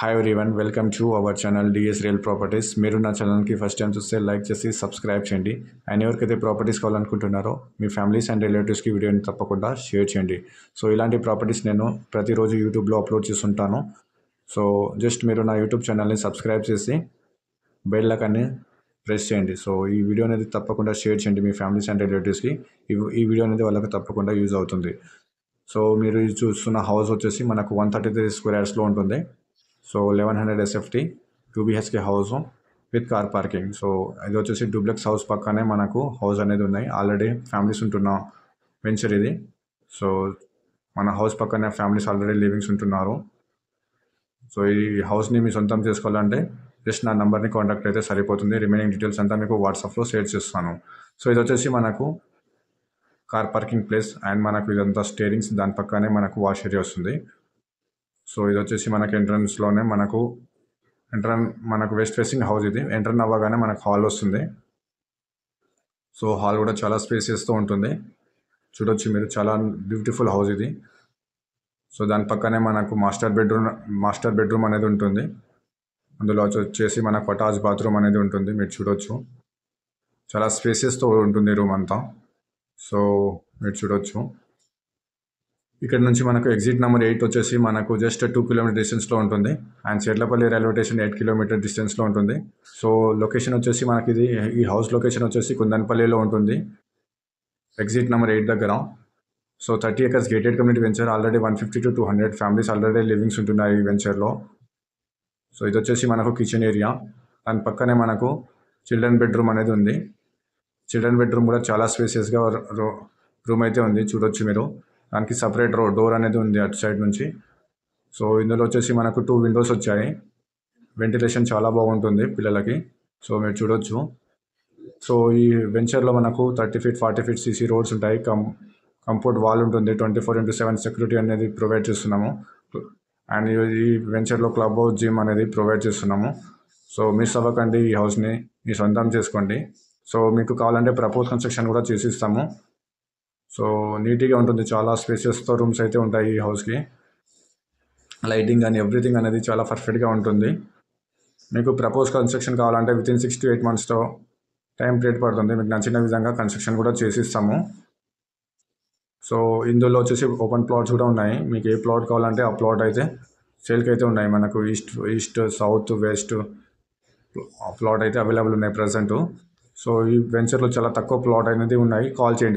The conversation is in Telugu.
Hi everyone, welcome to our channel DS real properties. మీరు నా ఛానల్కి ఫస్ట్ టైం చూస్తే లైక్ చేసి సబ్స్క్రైబ్ చేయండి. అండ్ ఎవరికైతే ప్రాపర్టీస్ కావాలనుకుంటున్నారో మీ ఫ్యామిలీస్ అండ్ రిలేటివ్స్కి వీడియోని తప్పకుండా షేర్ చేయండి. సో ఇలాంటి ప్రాపర్టీస్ నేను ప్రతిరోజు యూట్యూబ్లో అప్లోడ్ చేస్తుంటాను. సో జస్ట్ మీరు నా యూట్యూబ్ ఛానల్ని సబ్స్క్రైబ్ చేసి బెల్ ఐకాన్ని ప్రెస్ చేయండి. సో ఈ వీడియో అనేది తప్పకుండా షేర్ చేయండి మీ ఫ్యామిలీస్ అండ్ రిలేటివ్స్కి. ఈ వీడియో అనేది వాళ్ళకి తప్పకుండా యూజ్ అవుతుంది. సో మీరు చూస్తున్న హౌస్ వచ్చేసి మనకు 133 స్క్వేర్ యార్డ్స్లో ఉంటుంది. So 1100 SFT 2 BHK house with car parking. So ఇది వచ్చేసి డూప్లెక్స్ హౌస్ పక్కనే మనకు హౌస్ అనేది ఉన్నాయి. ఆల్రెడీ ఫ్యామిలీస్ ఉంటున్న వెంచర్ ఇది. సో మన హౌస్ పక్కనే ఫ్యామిలీస్ ఆల్రెడీ లివింగ్స్ ఉంటున్నారు. సో ఈ హౌస్ని మీ సొంతం చేసుకోవాలంటే జస్ట్ నా నెంబర్ని కాంటాక్ట్ అయితే సరిపోతుంది. రిమైనింగ్ డీటెయిల్స్ అంతా మీకు వాట్సాప్లో షేర్ చేస్తాను. సో ఇది వచ్చేసి మనకు కార్ పార్కింగ్ ప్లేస్ అండ్ మనకు ఇదంతా స్టేరింగ్స్, దాని పక్కనే మనకు వాష్ ఏరియా వస్తుంది. సో ఇది వచ్చేసి మనకి ఎంట్రన్స్లోనే మనకు వెస్ట్ ఫేసింగ్ హౌస్ ఇది. ఎంట్రన్ అవ్వగానే మనకు హాల్ వస్తుంది. సో హాల్ కూడా చాలా స్పేసెస్తో ఉంటుంది. చూడొచ్చు మీరు, చాలా బ్యూటిఫుల్ హౌస్ ఇది. సో దాని పక్కనే మనకు మాస్టర్ బెడ్రూమ్ అనేది ఉంటుంది. అందులో వచ్చేసి మనకు అటాచ్ బాత్రూమ్ అనేది ఉంటుంది. మీరు చూడొచ్చు, చాలా స్పేసెస్తో ఉంటుంది రూమ్ అంతా. సో మీరు చూడొచ్చు, ఇక్కడ నుంచి మనకు ఎగ్జిట్ నెంబర్ 8 వచ్చేసి మనకు జస్ట్ 2 కిలోమీటర్ డిస్టెన్స్లో ఉంటుంది. And Cherlapalli railway station 8 kilometer డిస్టెన్స్లో ఉంటుంది. సో లొకేషన్ వచ్చేసి మనకి ఈ హౌస్ లొకేషన్ వచ్చేసి కుందన్పల్లిలో ఉంటుంది, ఎగ్జిట్ నెంబర్ 8 దగ్గర. So 30 acres gated community venture. Already 150 to 200 families already livings ఉంటున్నాయి ఈ వెంచర్లో. సో ఇది వచ్చేసి మనకు కిచెన్ ఏరియా. దాని పక్కనే మనకు చిల్డ్రన్ బెడ్రూమ్ అనేది ఉంది. చిల్డ్రన్ బెడ్రూమ్ కూడా చాలా స్పేసియస్గా రూమ్ అయితే ఉంది. చూడొచ్చు మీరు, దానికి సపరేట్ డోర్ అనేది ఉంది అటు సైడ్ నుంచి. సో ఇందులో వచ్చేసి మనకు 2 విండోస్ వచ్చాయి. వెంటిలేషన్ చాలా బాగుంటుంది పిల్లలకి. సో మీరు చూడొచ్చు. సో ఈ వెంచర్లో మనకు 30 feet 40 feet CC రోడ్స్ ఉంటాయి. కంపౌండ్ వాల్ ఉంటుంది. 24/7 సెక్యూరిటీ అనేది ప్రొవైడ్ చేస్తున్నాము. అండ్ ఈ వెంచర్లో క్లబ్ హౌస్, జిమ్ అనేది ప్రొవైడ్ చేస్తున్నాము. సో మిస్ అవ్వకండి, ఈ హౌస్ని మీ సొంతం చేసుకోండి. సో మీకు కావాలంటే ప్రపోజ్ కన్స్ట్రక్షన్ కూడా చేసిస్తాము. సో నీట్గా ఉంటుంది, చాలా స్పేసెస్తో రూమ్స్ అయితే ఉంటాయి ఈ హౌస్కి. లైటింగ్ కానీ ఎవ్రీథింగ్ అనేది చాలా పర్ఫెక్ట్గా ఉంటుంది. మీకు ప్రపోజ్ కన్స్ట్రక్షన్ కావాలంటే within 6 to 8 months time period పడుతుంది. మీకు నచ్చిన విధంగా కన్స్ట్రక్షన్ కూడా చేసిస్తాము. సో ఇందులో వచ్చేసి ఓపెన్ ప్లాట్స్ కూడా ఉన్నాయి. మీకు ఏ ప్లాట్ కావాలంటే ఆ ప్లాట్ అయితే సేల్కి అయితే ఉన్నాయి. మనకు ఈస్ట్ సౌత్ వెస్ట్ ప్లాట్ అయితే అవైలబుల్ ఉన్నాయి ప్రజెంట్. సో ఈ వెంచర్లో చాలా తక్కువ ప్లాట్ అనేది ఉన్నాయి. కాల్ చేయండి.